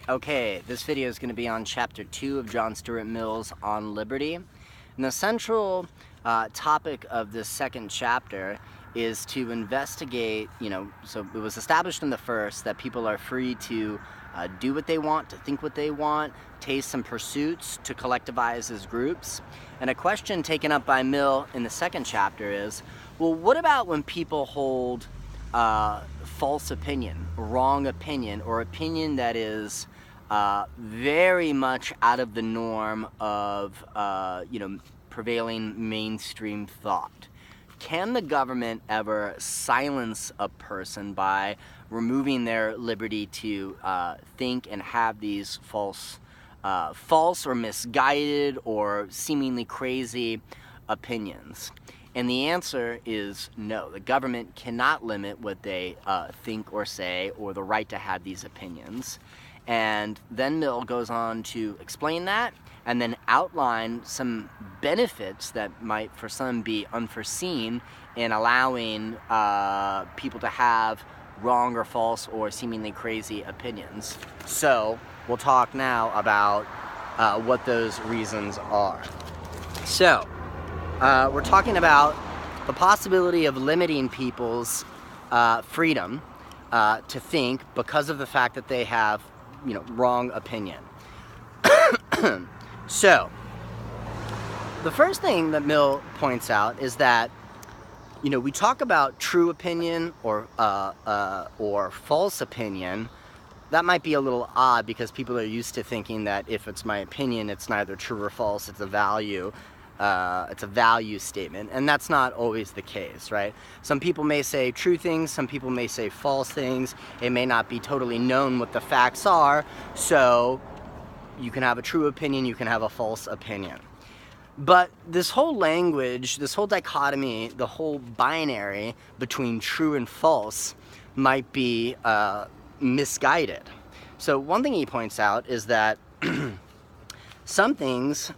Okay, this video is going to be on Chapter 2 of John Stuart Mill's On Liberty. And the central topic of this second chapter is to investigate, so it was established in the first that people are free to do what they want, to think what they want, taste some pursuits, to collectivize as groups. And a question taken up by Mill in the second chapter is, well, what about when people hold false opinion, wrong opinion, or opinion that is very much out of the norm of prevailing mainstream thought? Can the government ever silence a person by removing their liberty to think and have these false or misguided or seemingly crazy opinions? And the answer is no. The government cannot limit what they think or say, or the right to have these opinions. And then Mill goes on to explain that and then outline some benefits that might for some be unforeseen in allowing people to have wrong or false or seemingly crazy opinions. So we'll talk now about what those reasons are. So we're talking about the possibility of limiting people's freedom to think because of the fact that they have wrong opinion. So, the first thing that Mill points out is that, we talk about true opinion or false opinion. That might be a little odd because people are used to thinking that if it's my opinion, it's neither true or false, it's a value statement, and that's not always the case, right? Some people may say true things, some people may say false things. It may not be totally known what the facts are, so you can have a true opinion, you can have a false opinion. But this whole language, this whole dichotomy, the whole binary between true and false might be misguided. So one thing he points out is that some things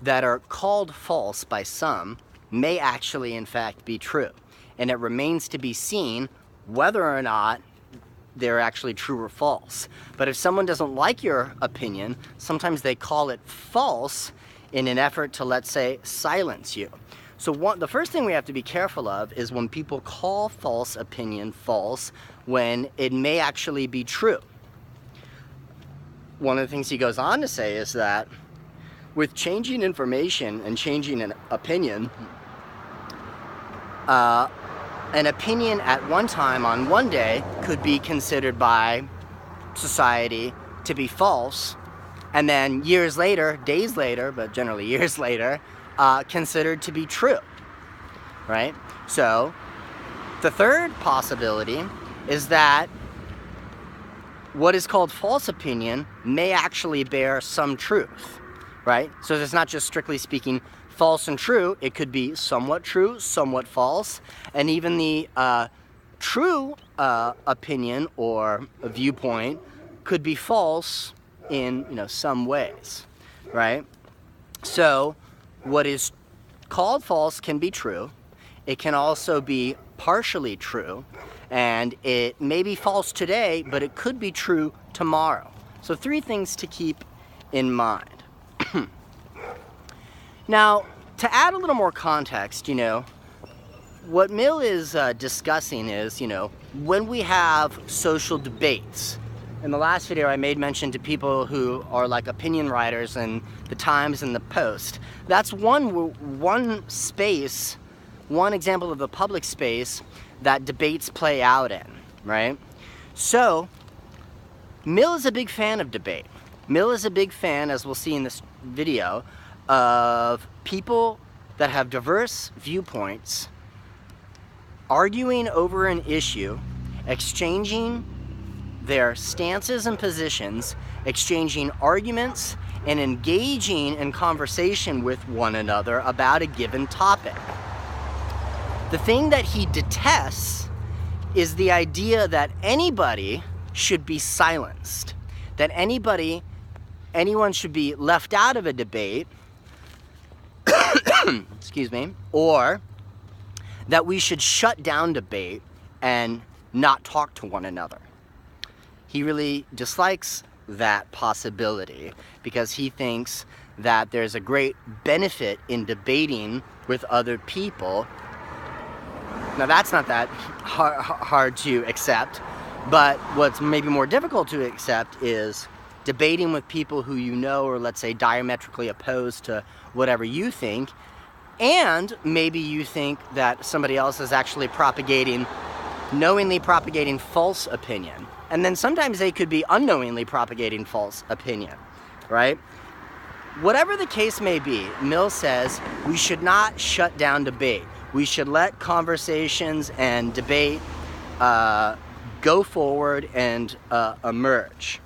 that are called false by some may actually in fact be true, and it remains to be seen whether or not they're actually true or false. But if someone doesn't like your opinion, sometimes they call it false in an effort to, let's say, silence you. So the first thing we have to be careful of is when people call false opinion false when it may actually be true. One of the things he goes on to say is that with changing information and changing an opinion at one time on one day could be considered by society to be false, and then years later, days later, but generally years later, considered to be true, right? So the third possibility is that what is called false opinion may actually bear some truth, right? So there's not just strictly speaking false and true, it could be somewhat true, somewhat false, and even the true opinion or a viewpoint could be false in some ways, right? So what is called false can be true, it can also be partially true, and it may be false today, but it could be true tomorrow. So three things to keep in mind. Now, to add a little more context, what Mill is discussing is, when we have social debates. In the last video, I made mention to people who are like opinion writers in the Times and the Post. That's one space, one example of the public space that debates play out in, right? So, Mill is a big fan of debate. Mill is a big fan, as we'll see in this video, of people that have diverse viewpoints arguing over an issue, exchanging their stances and positions, exchanging arguments, and engaging in conversation with one another about a given topic. The thing that he detests is the idea that anybody should be silenced, that anyone should be left out of a debate, excuse me, or that we should shut down debate and not talk to one another. He really dislikes that possibility because he thinks that there's a great benefit in debating with other people. Now that's not that hard to accept, but what's maybe more difficult to accept is debating with people who you know are, let's say, diametrically opposed to whatever you think, and maybe you think that somebody else is actually knowingly propagating false opinion. And then sometimes they could be unknowingly propagating false opinion, right? Whatever the case may be, Mill says we should not shut down debate. We should let conversations and debate go forward and emerge.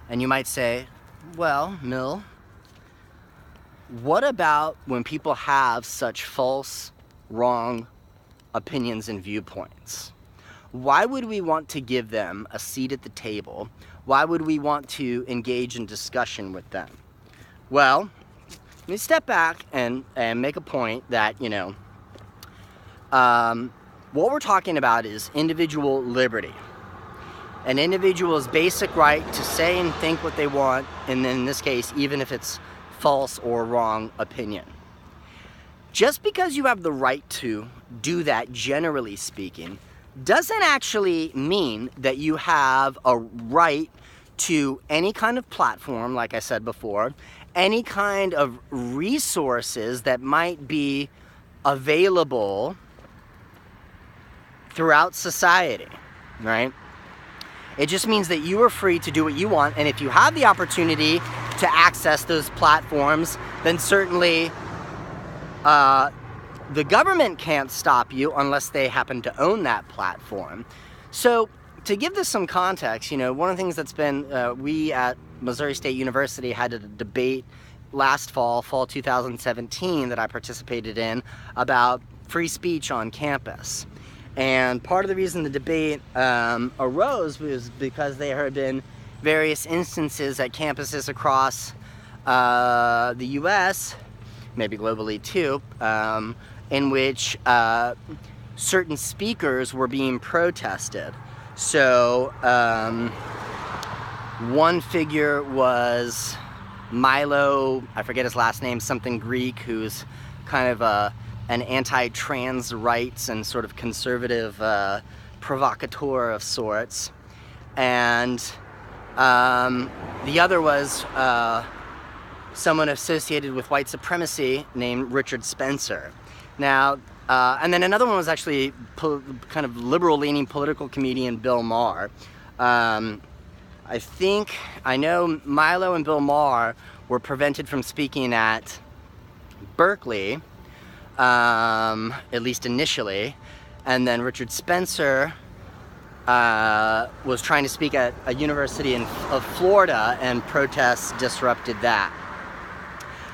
And you might say, well, Mill, what about when people have such false, wrong opinions and viewpoints? Why would we want to give them a seat at the table? Why would we want to engage in discussion with them? Well, let me step back and make a point that, what we're talking about is individual liberty. An individual's basic right to say and think what they want, and in this case, even if it's false or wrong opinion. Just because you have the right to do that, generally speaking, doesn't actually mean that you have a right to any kind of platform, like I said before, any kind of resources that might be available throughout society, right? It just means that you are free to do what you want, and if you have the opportunity to access those platforms, then certainly the government can't stop you unless they happen to own that platform. So to give this some context, one of the things that's been, we at Missouri State University had a debate last fall 2017, that I participated in about free speech on campus. And part of the reason the debate arose was because there had been various instances at campuses across the U.S., maybe globally too, in which certain speakers were being protested. So one figure was Milo, I forget his last name, something Greek, who's kind of an anti-trans rights and sort of conservative provocateur of sorts. And the other was someone associated with white supremacy named Richard Spencer. Now, and then another one was actually kind of liberal-leaning political comedian Bill Maher. I know Milo and Bill Maher were prevented from speaking at Berkeley, at least initially, and then Richard Spencer was trying to speak at a university of Florida, and protests disrupted that.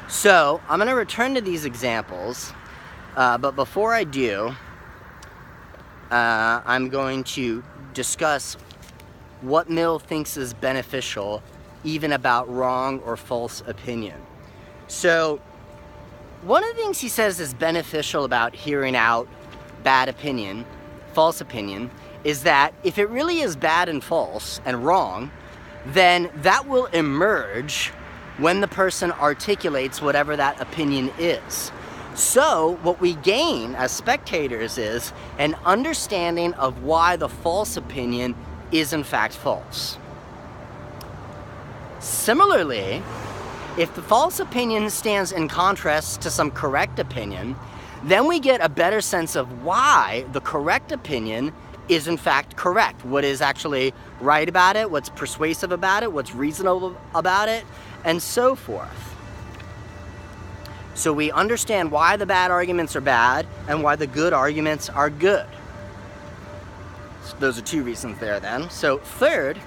So I'm going to return to these examples, but before I do, I'm going to discuss what Mill thinks is beneficial, even about wrong or false opinion. So one of the things he says is beneficial about hearing out bad opinion, false opinion, is that if it really is bad and false and wrong, then that will emerge when the person articulates whatever that opinion is. So what we gain as spectators is an understanding of why the false opinion is in fact false. Similarly, if the false opinion stands in contrast to some correct opinion, then we get a better sense of why the correct opinion is in fact correct. What is actually right about it, what's persuasive about it, what's reasonable about it, and so forth. So we understand why the bad arguments are bad and why the good arguments are good. So those are two reasons there then. So third,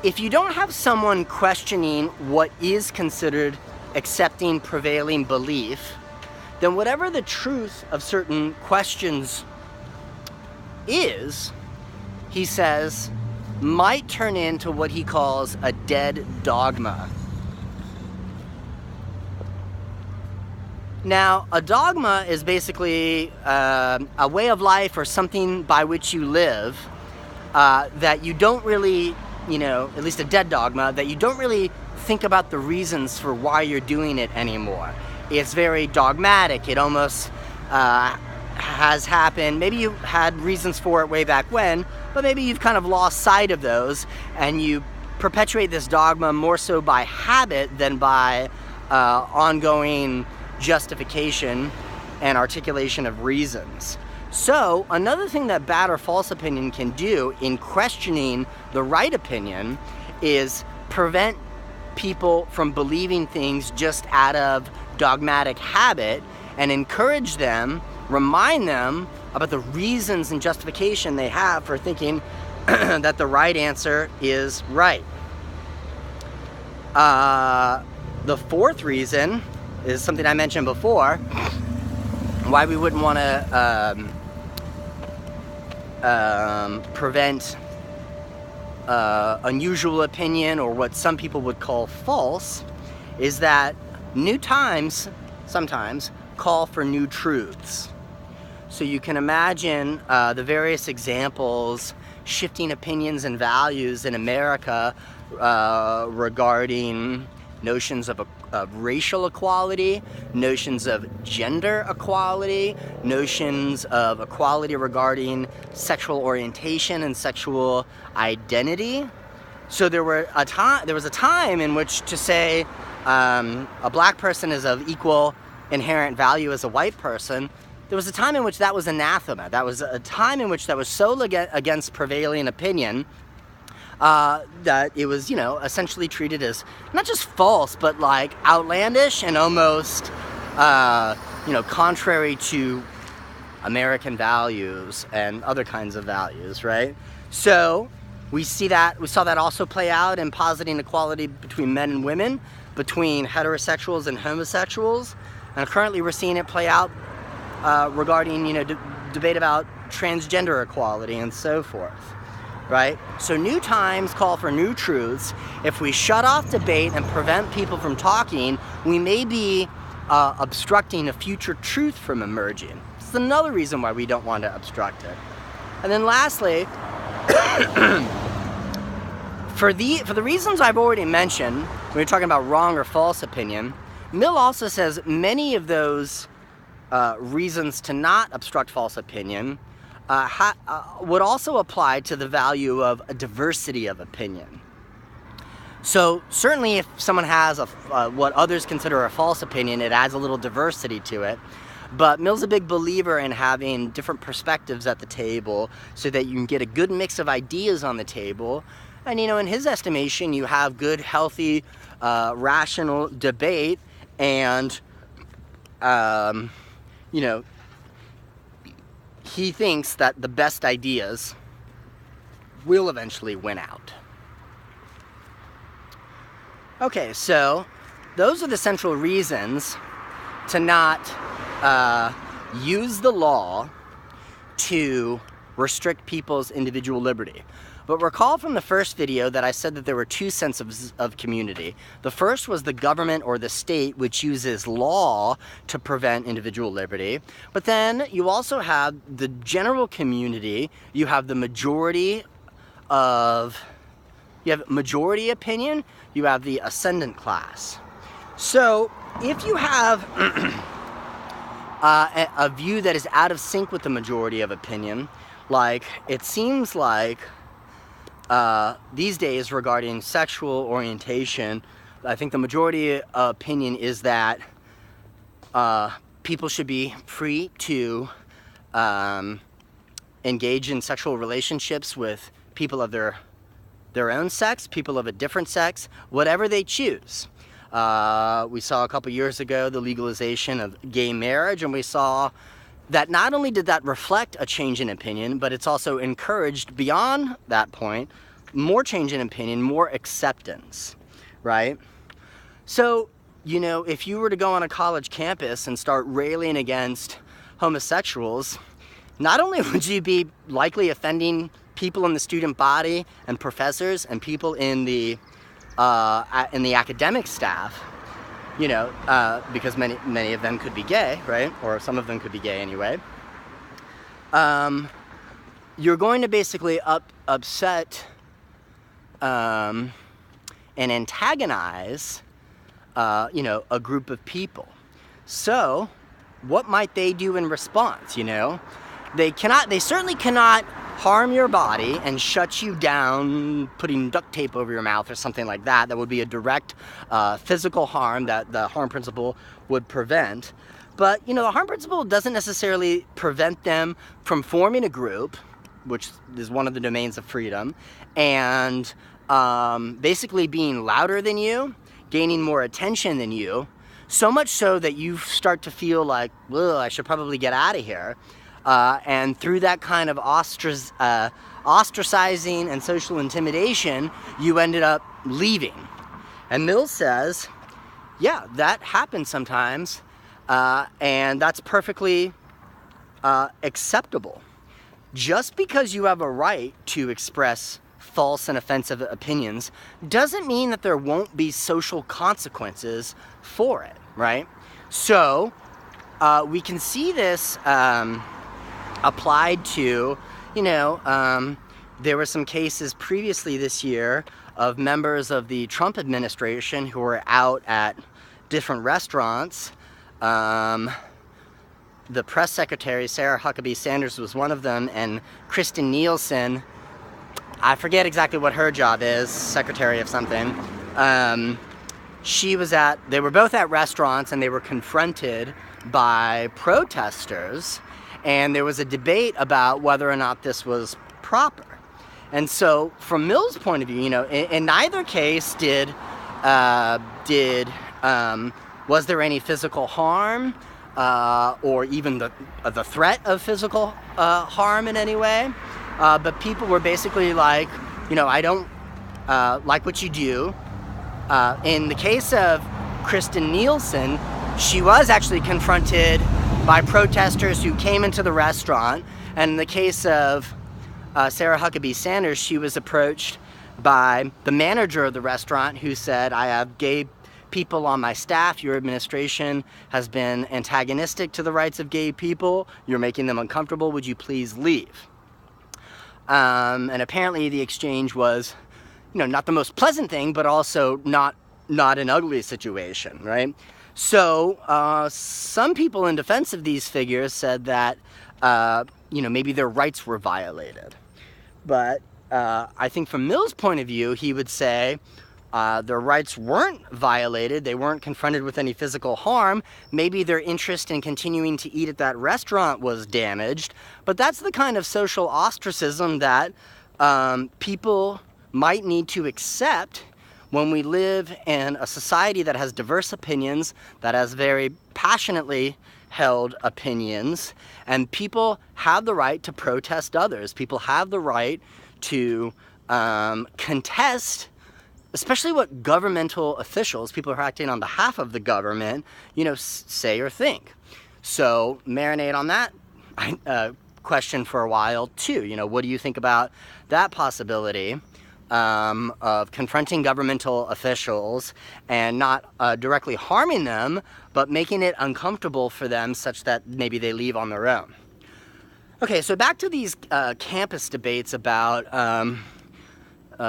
if you don't have someone questioning what is considered accepting prevailing belief, then whatever the truth of certain questions is, he says, might turn into what he calls a dead dogma. Now, a dogma is basically a way of life or something by which you live that you don't really, at least a dead dogma, that you don't really think about the reasons for why you're doing it anymore. It's very dogmatic. It almost has happened. Maybe you had reasons for it way back when, but maybe you've kind of lost sight of those, and you perpetuate this dogma more so by habit than by ongoing justification and articulation of reasons. So another thing that bad or false opinion can do in questioning the right opinion is prevent people from believing things just out of dogmatic habit, and encourage them, remind them about the reasons and justification they have for thinking that the right answer is right. The fourth reason is something I mentioned before, why we wouldn't want to prevent unusual opinion, or what some people would call false, is that new times sometimes call for new truths. So you can imagine the various examples, shifting opinions and values in America regarding notions of racial equality, notions of gender equality, notions of equality regarding sexual orientation and sexual identity. So there was a time in which to say a black person is of equal inherent value as a white person, there was a time in which that was anathema. That was a time in which that was so against prevailing opinion that it was, essentially treated as not just false, but like outlandish and almost, contrary to American values and other kinds of values, right? So we saw that also play out in positing equality between men and women, between heterosexuals and homosexuals, and currently we're seeing it play out regarding, debate about transgender equality and so forth, right? So new times call for new truths. If we shut off debate and prevent people from talking, we may be obstructing a future truth from emerging. It's another reason why we don't want to obstruct it. And then lastly, for the reasons I've already mentioned, when we're talking about wrong or false opinion, Mill also says many of those reasons to not obstruct false opinion would also apply to the value of a diversity of opinion. So certainly if someone has what others consider a false opinion, it adds a little diversity to it. But Mill's a big believer in having different perspectives at the table so that you can get a good mix of ideas on the table. And, in his estimation, you have good, healthy, rational debate, and, he thinks that the best ideas will eventually win out. Okay, so those are the central reasons to not use the law to restrict people's individual liberty. But recall from the first video that I said that there were two senses of community. The first was the government or the state, which uses law to prevent individual liberty. But then you also have the general community. You have the majority opinion. You have the ascendant class. So if you have a view that is out of sync with the majority of opinion, like it seems like these days regarding sexual orientation, I think the majority opinion is that people should be free to engage in sexual relationships with people of their own sex, people of a different sex, whatever they choose. We saw a couple years ago the legalization of gay marriage, and we saw that not only did that reflect a change in opinion, but it's also encouraged beyond that point more change in opinion, more acceptance, right? So, if you were to go on a college campus and start railing against homosexuals, not only would you be likely offending people in the student body and professors and people in the academic staff, because many of them could be gay, right? Or some of them could be gay anyway. You're going to basically upset and antagonize, a group of people. So, what might they do in response? They certainly cannot harm your body and shut you down, putting duct tape over your mouth or something like that. That would be a direct physical harm that the harm principle would prevent. But, the harm principle doesn't necessarily prevent them from forming a group, which is one of the domains of freedom, and basically being louder than you, gaining more attention than you, so much so that you start to feel like, well, I should probably get out of here. And through that kind of ostracizing and social intimidation, you ended up leaving. And Mills says, yeah, that happens sometimes, and that's perfectly acceptable. Just because you have a right to express false and offensive opinions doesn't mean that there won't be social consequences for it, right? So, we can see this applied to, there were some cases previously this year of members of the Trump administration who were out at different restaurants. The press secretary, Sarah Huckabee Sanders, was one of them, and Kristen Nielsen, I forget exactly what her job is, secretary of something. They were both at restaurants, and they were confronted by protesters, and there was a debate about whether or not this was proper. And so, from Mill's point of view, in neither case was there any physical harm, or even the threat of physical harm in any way. But people were basically like, I don't like what you do. In the case of Kristen Nielsen, she was actually confronted by protesters who came into the restaurant. And in the case of Sarah Huckabee Sanders, she was approached by the manager of the restaurant who said, I have gay people on my staff. Your administration has been antagonistic to the rights of gay people. You're making them uncomfortable. Would you please leave? And apparently the exchange was, not the most pleasant thing, but also not an ugly situation, right? So some people in defense of these figures said that, maybe their rights were violated. But I think from Mill's point of view, he would say their rights weren't violated. They weren't confronted with any physical harm. Maybe their interest in continuing to eat at that restaurant was damaged. But that's the kind of social ostracism that people might need to accept when we live in a society that has diverse opinions, that has very passionately held opinions, and people have the right to protest others. People have the right to contest, especially what governmental officials, people who are acting on behalf of the government, say or think. So marinate on that question for a while too. What do you think about that possibility of confronting governmental officials and not directly harming them, but making it uncomfortable for them such that maybe they leave on their own? Okay, so back to these campus debates about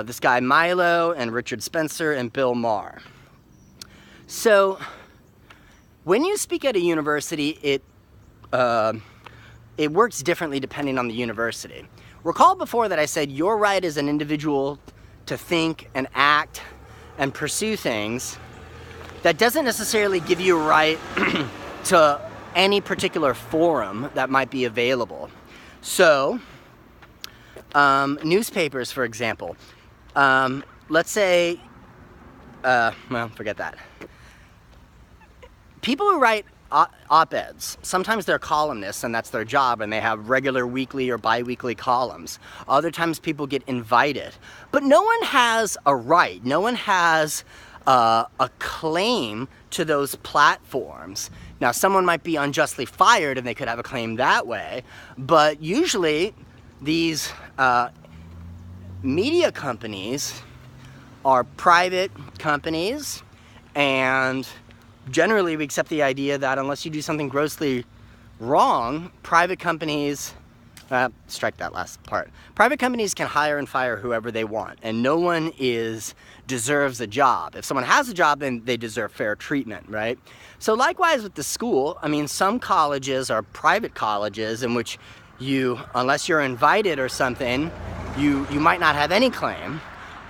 this guy Milo and Richard Spencer and Bill Maher. So when you speak at a university, it works differently depending on the university. Recall before that I said your right as an individual to think and act and pursue things, that doesn't necessarily give you a right to any particular forum that might be available. So, newspapers, for example. Let's say, forget that. People who write op-eds, sometimes they're columnists and that's their job, and they have regular weekly or bi-weekly columns. Other times people get invited. But no one has a right, no one has a claim to those platforms. Now, someone might be unjustly fired and they could have a claim that way, but usually these media companies are private companies, and generally we accept the idea that unless you do something grossly wrong, private companies, strike that last part. Private companies can hire and fire whoever they want, and no one deserves a job. If someone has a job, then they deserve fair treatment, right? So likewise with the school, I mean, some colleges are private colleges in which you, unless you're invited or something, you might not have any claim.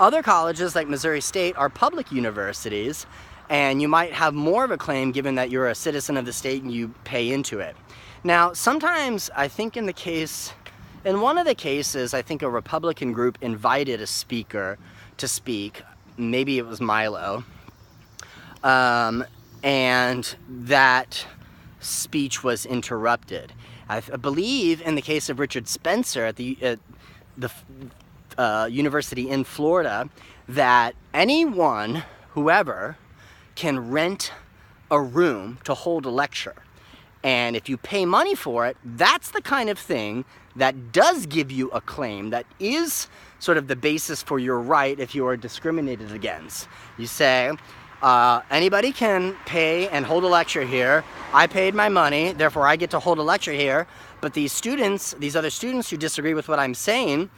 Other colleges like Missouri State are public universities, and you might have more of a claim given that you're a citizen of the state and you pay into it. Now, sometimes I think in one of the cases, I think a Republican group invited a speaker to speak, maybe it was Milo, and that speech was interrupted. I believe in the case of Richard Spencer at the university in Florida, that anyone, whoever, can rent a room to hold a lecture. And if you pay money for it, that's the kind of thing that does give you a claim, that is sort of the basis for your right if you are discriminated against. You say, anybody can pay and hold a lecture here. I paid my money, therefore I get to hold a lecture here. But these students, these other students who disagree with what I'm saying,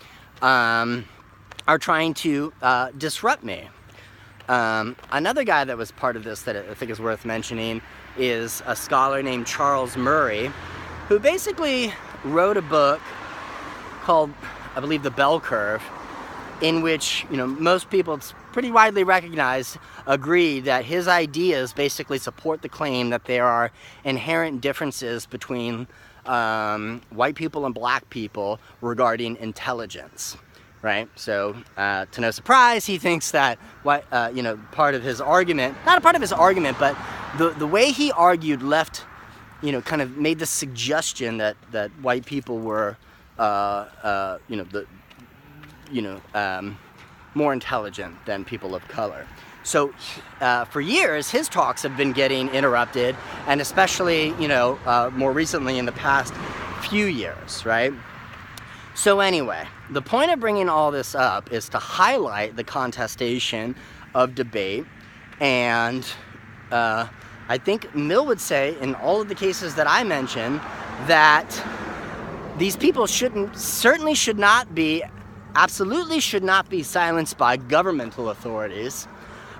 are trying to disrupt me. Another guy that was part of this that I think is worth mentioning is a scholar named Charles Murray, who basically wrote a book called, I believe, The Bell Curve, in which, most people, it's pretty widely recognized, agree that his ideas basically support the claim that there are inherent differences between white people and black people regarding intelligence. Right? So, to no surprise, he thinks that, part of his argument, not a part of his argument, but the way he argued left, kind of made the suggestion that white people were, more intelligent than people of color. So, for years, his talks have been getting interrupted, and especially, more recently in the past few years, right? So anyway, the point of bringing all this up is to highlight the contestation of debate, and I think Mill would say in all of the cases that I mentioned that these people absolutely should not be silenced by governmental authorities,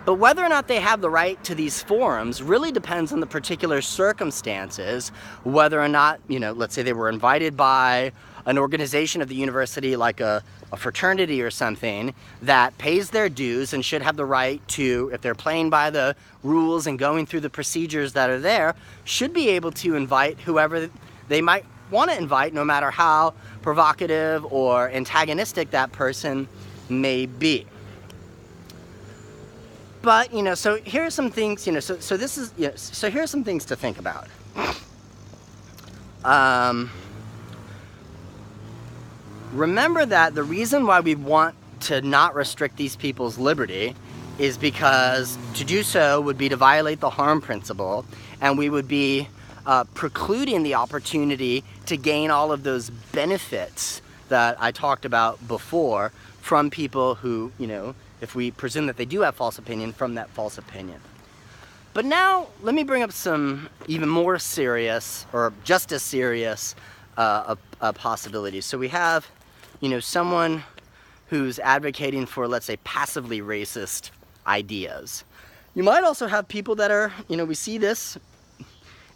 but whether or not they have the right to these forums really depends on the particular circumstances, whether or not, let's say they were invited by an organization of the university like a fraternity or something that pays their dues and should have the right to, if they're playing by the rules and going through the procedures that are there, should be able to invite whoever they might want to invite, no matter how provocative or antagonistic that person may be. But, so here are some things, so this is, so here are some things to think about. Remember that the reason why we want to not restrict these people's liberty is because to do so would be to violate the harm principle, and we would be precluding the opportunity to gain all of those benefits that I talked about before from people who, if we presume that they do have false opinion, from that false opinion. But now, let me bring up some even more serious, or just as serious, possibilities. So we have, someone who's advocating for, let's say, passively racist ideas. You might also have people that are, we see this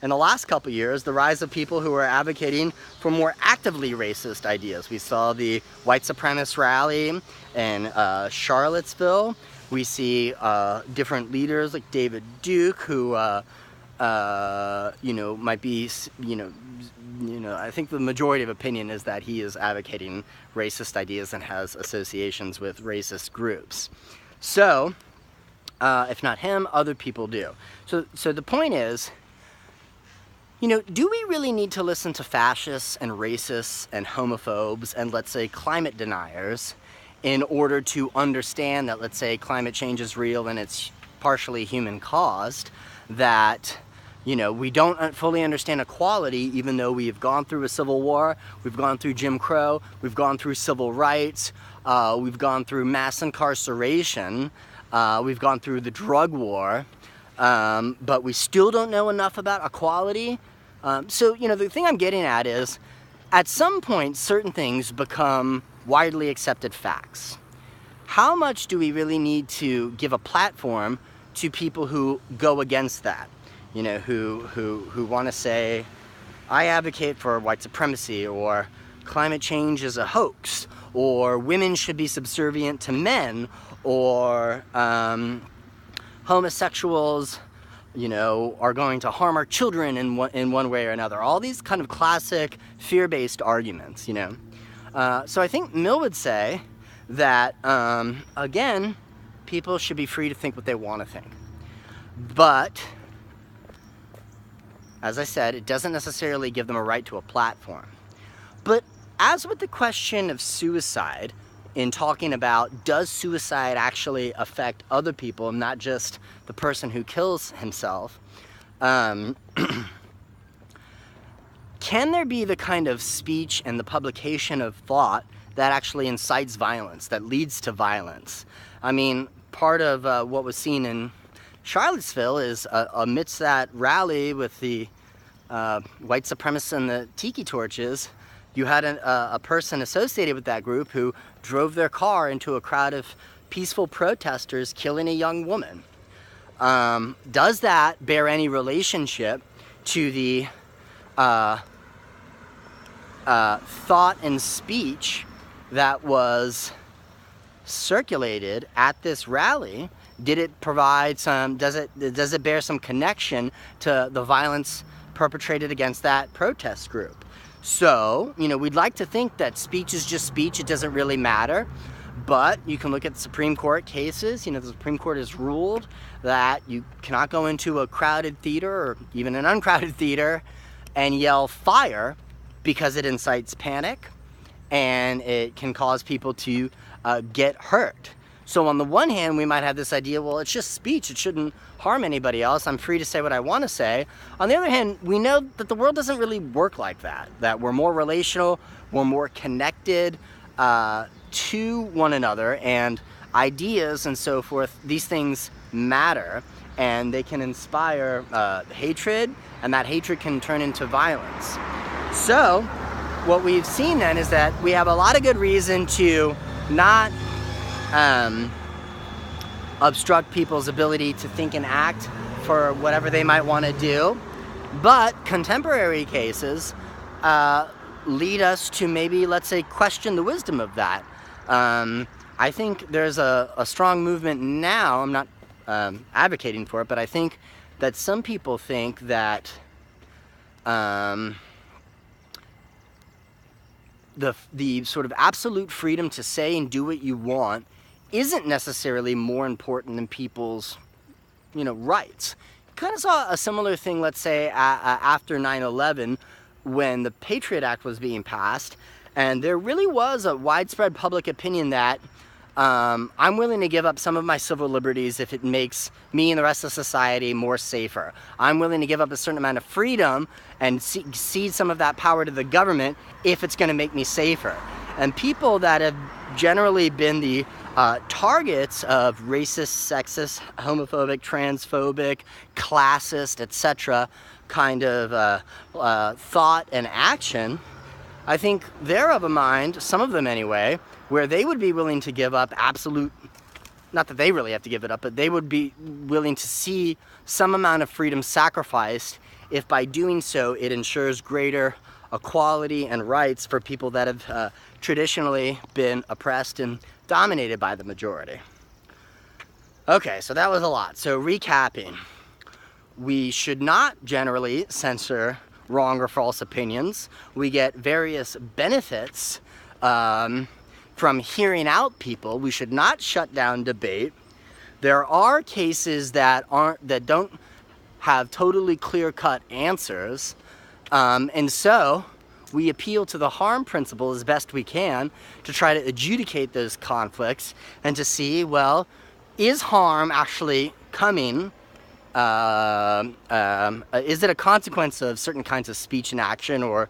in the last couple years, the rise of people who are advocating for more actively racist ideas. We saw the white supremacist rally in Charlottesville. We see different leaders like David Duke who, might be, I think the majority of opinion is that he is advocating racist ideas and has associations with racist groups. So, if not him, other people do. So the point is, do we really need to listen to fascists and racists and homophobes and, let's say, climate deniers in order to understand that, let's say, climate change is real and it's partially human caused, that, we don't fully understand equality even though we've gone through a civil war, we've gone through Jim Crow, we've gone through civil rights, we've gone through mass incarceration, we've gone through the drug war, but we still don't know enough about equality. So, the thing I'm getting at is, at some point, certain things become widely accepted facts. How much do we really need to give a platform to people who go against that? Who want to say, I advocate for white supremacy, or climate change is a hoax, or women should be subservient to men, or homosexuals, are going to harm our children in one way or another. All these kind of classic fear-based arguments, So I think Mill would say that, again, people should be free to think what they want to think. But, as I said, it doesn't necessarily give them a right to a platform. But as with the question of suicide, in talking about, does suicide actually affect other people, not just the person who kills himself, can there be the kind of speech and the publication of thought that actually incites violence, that leads to violence? I mean, part of what was seen in Charlottesville is amidst that rally with the white supremacists and the tiki torches, you had a person associated with that group who drove their car into a crowd of peaceful protesters, killing a young woman. Does that bear any relationship to the thought and speech that was circulated at this rally? Did it provide does it bear some connection to the violence perpetrated against that protest group? So, we'd like to think that speech is just speech, it doesn't really matter. But you can look at the Supreme Court cases. The Supreme Court has ruled that you cannot go into a crowded theater or even an uncrowded theater and yell fire, because it incites panic and it can cause people to get hurt. So on the one hand, we might have this idea, well, it's just speech, it shouldn't harm anybody else, I'm free to say what I want to say. On the other hand, we know that the world doesn't really work like that, that we're more relational, we're more connected to one another, and ideas and so forth, these things matter, and they can inspire hatred, and that hatred can turn into violence. So what we've seen then is that we have a lot of good reason to not obstruct people's ability to think and act for whatever they might want to do. But contemporary cases lead us to maybe, let's say, question the wisdom of that. I think there's a strong movement now, I'm not advocating for it, but I think that some people think that the sort of absolute freedom to say and do what you want isn't necessarily more important than people's, rights. Kind of saw a similar thing, let's say, after 9/11, when the Patriot Act was being passed, and there really was a widespread public opinion that I'm willing to give up some of my civil liberties if it makes me and the rest of society more safer. I'm willing to give up a certain amount of freedom and cede some of that power to the government if it's going to make me safer. And people that have generally been the targets of racist, sexist, homophobic, transphobic, classist, etc. kind of thought and action, I think they're of a mind, some of them anyway, where they would be willing to give up absolute, not that they really have to give it up, but they would be willing to see some amount of freedom sacrificed if by doing so it ensures greater equality and rights for people that have traditionally been oppressed and dominated by the majority. Okay, so that was a lot. So recapping, we should not generally censor wrong or false opinions. We get various benefits from hearing out people. We should not shut down debate. There are cases that don't have totally clear-cut answers, and so we appeal to the harm principle as best we can to try to adjudicate those conflicts and to see, well, is harm actually coming? Is it a consequence of certain kinds of speech and action or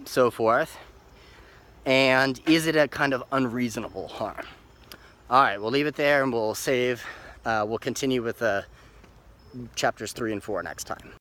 so forth? And is it a kind of unreasonable harm? All right, we'll leave it there and we'll continue with chapters 3 and 4 next time.